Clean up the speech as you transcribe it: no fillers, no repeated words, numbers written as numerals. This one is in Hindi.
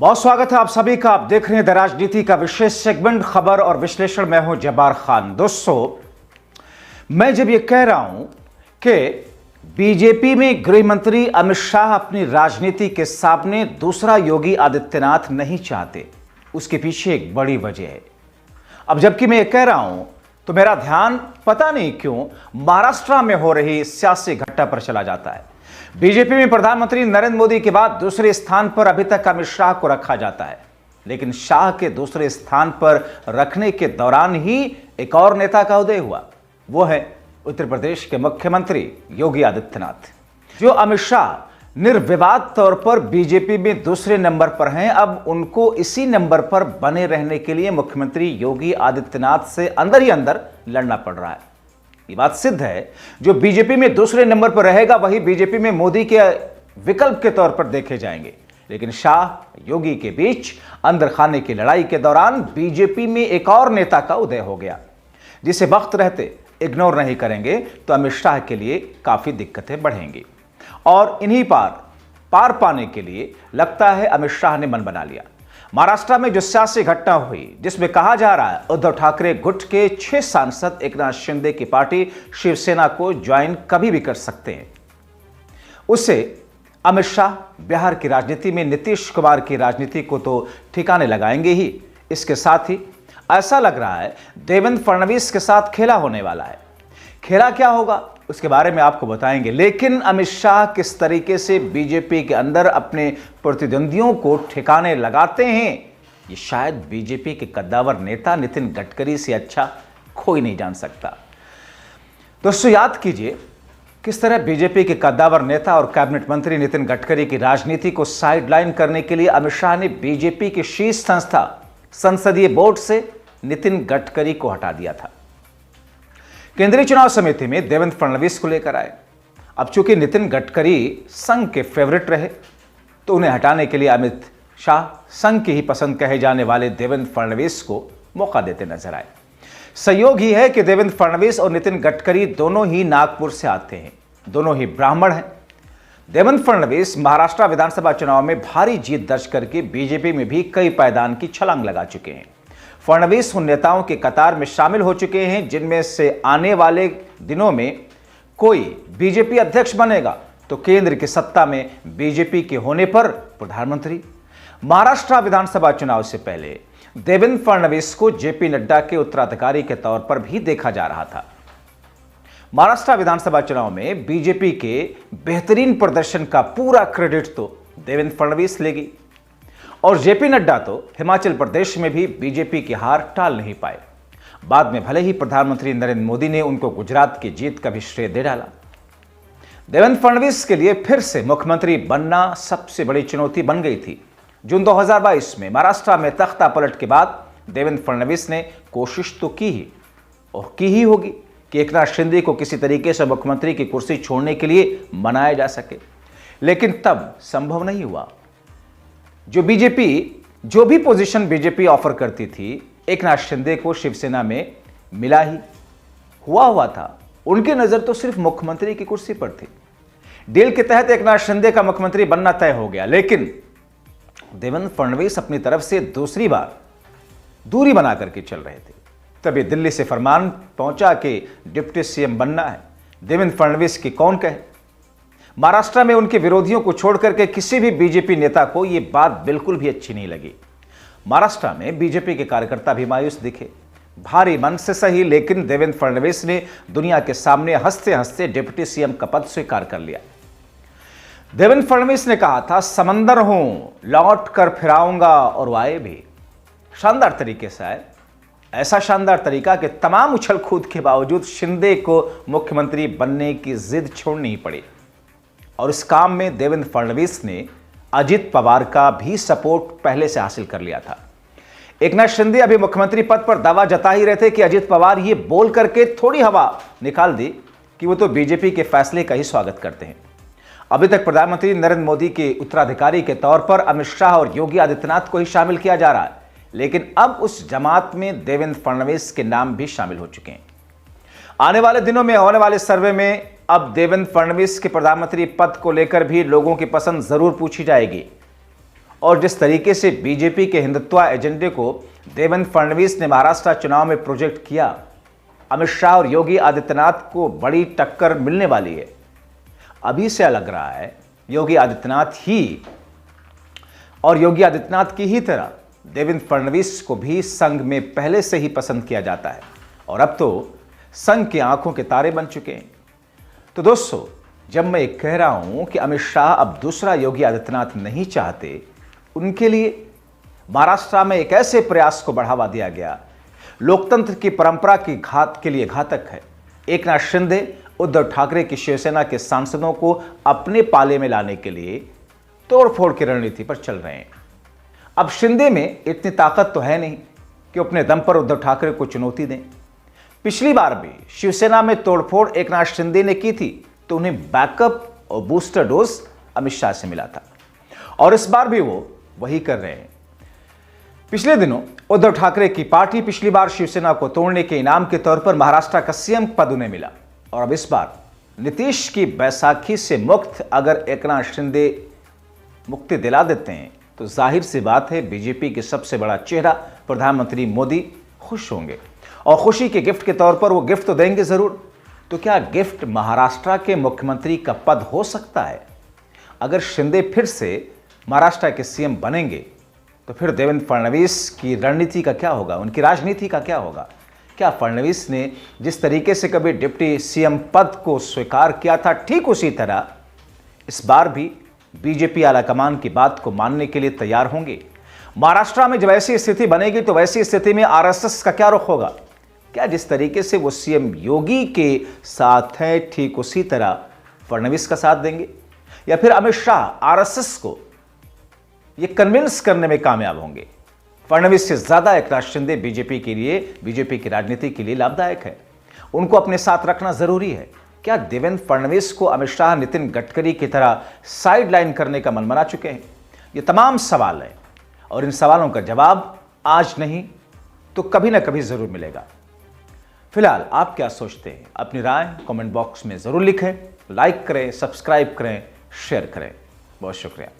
बहुत स्वागत है आप सभी का। आप देख रहे हैं द राजनीति का विशेष सेगमेंट खबर और विश्लेषण। मैं हूं जब्बार खान। दोस्तों, मैं जब ये कह रहा हूं कि बीजेपी में गृह मंत्री अमित शाह अपनी राजनीति के सामने दूसरा योगी आदित्यनाथ नहीं चाहते, उसके पीछे एक बड़ी वजह है। अब जबकि मैं ये कह रहा हूं तो मेरा ध्यान पता नहीं क्यों महाराष्ट्र में हो रही सियासी घटना पर चला जाता है। बीजेपी में प्रधानमंत्री नरेंद्र मोदी के बाद दूसरे स्थान पर अभी तक अमित शाह को रखा जाता है, लेकिन शाह के दूसरे स्थान पर रखने के दौरान ही एक और नेता का उदय हुआ। वो है उत्तर प्रदेश के मुख्यमंत्री योगी आदित्यनाथ, जो अमित शाह निर्विवाद तौर पर बीजेपी में दूसरे नंबर पर हैं। अब उनको इसी नंबर पर बने रहने के लिए मुख्यमंत्री योगी आदित्यनाथ से अंदर ही अंदर लड़ना पड़ रहा है। ये बात सिद्ध है, जो बीजेपी में दूसरे नंबर पर रहेगा वही बीजेपी में मोदी के विकल्प के तौर पर देखे जाएंगे। लेकिन शाह योगी के बीच अंदर खाने की लड़ाई के दौरान बीजेपी में एक और नेता का उदय हो गया, जिसे वक्त रहते इग्नोर नहीं करेंगे तो अमित शाह के लिए काफी दिक्कतें बढ़ेंगी। और इन्हीं पार पाने के लिए लगता है अमित शाह ने मन बना लिया। महाराष्ट्र में जो सियासी घटना हुई, जिसमें कहा जा रहा है उद्धव ठाकरे गुट के 6 सांसद एकनाथ शिंदे की पार्टी शिवसेना को ज्वाइन कभी भी कर सकते हैं, उससे अमित शाह बिहार की राजनीति में नीतीश कुमार की राजनीति को तो ठिकाने लगाएंगे ही। इसके साथ ही ऐसा लग रहा है देवेंद्र फडणवीस के साथ खेला होने वाला है। खेला क्या होगा उसके बारे में आपको बताएंगे, लेकिन अमित शाह किस तरीके से बीजेपी के अंदर अपने प्रतिद्वंदियों को ठिकाने लगाते हैं, ये शायद बीजेपी के कद्दावर नेता नितिन गडकरी से अच्छा कोई नहीं जान सकता। दोस्तों, याद कीजिए किस तरह बीजेपी के कद्दावर नेता और कैबिनेट मंत्री नितिन गडकरी की राजनीति को साइडलाइन करने के लिए अमित शाह ने बीजेपी की शीर्ष संस्था संसदीय बोर्ड से नितिन गडकरी को हटा दिया था। केंद्रीय चुनाव समिति में देवेंद्र फडणवीस को लेकर आए। अब चूंकि नितिन गडकरी संघ के फेवरेट रहे तो उन्हें हटाने के लिए अमित शाह संघ की ही पसंद कहे जाने वाले देवेंद्र फडणवीस को मौका देते नजर आए। संयोग ही है कि देवेंद्र फडणवीस और नितिन गडकरी दोनों ही नागपुर से आते हैं, दोनों ही ब्राह्मण हैं। देवेंद्र फडणवीस महाराष्ट्र विधानसभा चुनाव में भारी जीत दर्ज करके बीजेपी में भी कई पायदान की छलांग लगा चुके हैं। फडणवीस उन नेताओं के कतार में शामिल हो चुके हैं जिनमें से आने वाले दिनों में कोई बीजेपी अध्यक्ष बनेगा तो केंद्र की सत्ता में बीजेपी के होने पर प्रधानमंत्री। महाराष्ट्र विधानसभा चुनाव से पहले देवेंद्र फडणवीस को जेपी नड्डा के उत्तराधिकारी के तौर पर भी देखा जा रहा था। महाराष्ट्र विधानसभा चुनाव में बीजेपी के बेहतरीन प्रदर्शन का पूरा क्रेडिट तो देवेंद्र फडणवीस लेगी, और जेपी नड्डा तो हिमाचल प्रदेश में भी बीजेपी की हार टाल नहीं पाए। बाद में भले ही प्रधानमंत्री नरेंद्र मोदी ने उनको गुजरात की जीत का भी श्रेय दे डाला। देवेंद्र फडणवीस के लिए फिर से मुख्यमंत्री बनना सबसे बड़ी चुनौती बन गई थी। जून 2022 में महाराष्ट्र में तख्ता पलट के बाद देवेंद्र फडणवीस ने कोशिश तो की ही और की ही होगी कि एकनाथ शिंदे को किसी तरीके से मुख्यमंत्री की कुर्सी छोड़ने के लिए मनाया जा सके, लेकिन तब संभव नहीं हुआ। जो भी पोजीशन बीजेपी ऑफर करती थी एकनाथ शिंदे को शिवसेना में मिला ही हुआ था। उनकी नजर तो सिर्फ मुख्यमंत्री की कुर्सी पर थी। डील के तहत एकनाथ शिंदे का मुख्यमंत्री बनना तय हो गया, लेकिन देवेंद्र फडणवीस अपनी तरफ से दूसरी बार दूरी बना करके चल रहे थे। तभी दिल्ली से फरमान पहुंचा कि डिप्टी सीएम बनना है। देवेंद्र फडणवीस की कौन कहे। महाराष्ट्र में उनके विरोधियों को छोड़कर के किसी भी बीजेपी नेता को यह बात बिल्कुल भी अच्छी नहीं लगी। महाराष्ट्र में बीजेपी के कार्यकर्ता भी मायूस दिखे, भारी मन से सही, लेकिन देवेंद्र फडणवीस ने दुनिया के सामने हंसते हंसते डिप्टी सीएम का पद स्वीकार कर लिया। देवेंद्र फडणवीस ने कहा था, समंदर हूं लौट कर फिराऊंगा, और वो आए भी। शानदार तरीके से आए, ऐसा शानदार तरीका कि तमाम उछल कूद के बावजूद शिंदे को मुख्यमंत्री बनने की जिद छोड़नी ही पड़ी। और इस काम में देवेंद्र फडणवीस ने अजित पवार का भी सपोर्ट पहले से हासिल कर लिया था। एकनाथ शिंदे अभी मुख्यमंत्री पद पर दावा जता ही रहे थे कि अजित पवार ये बोल करके थोड़ी हवा निकाल दी कि वो तो बीजेपी के फैसले का ही स्वागत करते हैं। अभी तक प्रधानमंत्री नरेंद्र मोदी के उत्तराधिकारी के तौर पर अमित शाह और योगी आदित्यनाथ को ही शामिल किया जा रहा है, लेकिन अब उस जमात में देवेंद्र फडणवीस के नाम भी शामिल हो चुके हैं। आने वाले दिनों में होने वाले सर्वे में अब देवेंद्र फडणवीस के प्रधानमंत्री पद को लेकर भी लोगों की पसंद जरूर पूछी जाएगी। और जिस तरीके से बीजेपी के हिंदुत्व एजेंडे को देवेंद्र फडणवीस ने महाराष्ट्र चुनाव में प्रोजेक्ट किया, अमित शाह और योगी आदित्यनाथ को बड़ी टक्कर मिलने वाली है। अभी से लग रहा है योगी आदित्यनाथ की ही तरह देवेंद्र फडणवीस को भी संघ में पहले से ही पसंद किया जाता है और अब तो संघ की आंखों के तारे बन चुके हैं। तो दोस्तों, जब मैं कह रहा हूं कि अमित शाह अब दूसरा योगी आदित्यनाथ नहीं चाहते, उनके लिए महाराष्ट्र में एक ऐसे प्रयास को बढ़ावा दिया गया लोकतंत्र की परंपरा की घात के लिए घातक है। एकनाथ शिंदे उद्धव ठाकरे की शिवसेना के सांसदों को अपने पाले में लाने के लिए तोड़फोड़ की रणनीति पर चल रहे हैं। अब शिंदे में इतनी ताकत तो है नहीं कि अपने दम पर उद्धव ठाकरे को चुनौती दें। पिछली बार भी शिवसेना में तोड़फोड़ एकनाथ शिंदे ने की थी तो उन्हें बैकअप और बूस्टर डोज अमित शाह से मिला था और इस बार भी वो वही कर रहे हैं। पिछले दिनों उद्धव ठाकरे की पार्टी पिछली बार शिवसेना को तोड़ने के इनाम के तौर पर महाराष्ट्र का सीएम पद उन्हें मिला और अब इस बार नीतीश की बैसाखी से मुक्त अगर एकनाथ शिंदे मुक्ति दिला देते हैं तो जाहिर सी बात है बीजेपी के सबसे बड़ा चेहरा प्रधानमंत्री मोदी खुश होंगे और खुशी के गिफ्ट के तौर पर वो गिफ्ट तो देंगे जरूर। तो क्या गिफ्ट महाराष्ट्र के मुख्यमंत्री का पद हो सकता है? अगर शिंदे फिर से महाराष्ट्र के सीएम बनेंगे तो फिर देवेंद्र फडणवीस की रणनीति का क्या होगा, उनकी राजनीति का क्या होगा? क्या फडणवीस ने जिस तरीके से कभी डिप्टी सीएम पद को स्वीकार किया था, ठीक उसी तरह इस बार भी बीजेपी आलाकमान की बात को मानने के लिए तैयार होंगे? महाराष्ट्र में जब ऐसी स्थिति बनेगी तो वैसी स्थिति में आरएसएस का क्या रुख होगा? क्या जिस तरीके से वो सीएम योगी के साथ है ठीक उसी तरह फडणवीस का साथ देंगे या फिर अमित शाह आरएसएस को ये कन्विंस करने में कामयाब होंगे? फडणवीस से ज्यादा एकनाथ शिंदे बीजेपी के लिए, बीजेपी की राजनीति के लिए लाभदायक है, उनको अपने साथ रखना जरूरी है। क्या देवेंद्र फडणवीस को अमित शाह नितिन गडकरी की तरह साइडलाइन करने का मन बना चुके हैं? ये तमाम सवाल हैं और इन सवालों का जवाब आज नहीं तो कभी ना कभी जरूर मिलेगा। फिलहाल आप क्या सोचते हैं? अपनी राय कमेंट बॉक्स में जरूर लिखें, लाइक करें, सब्सक्राइब करें, शेयर करें। बहुत शुक्रिया।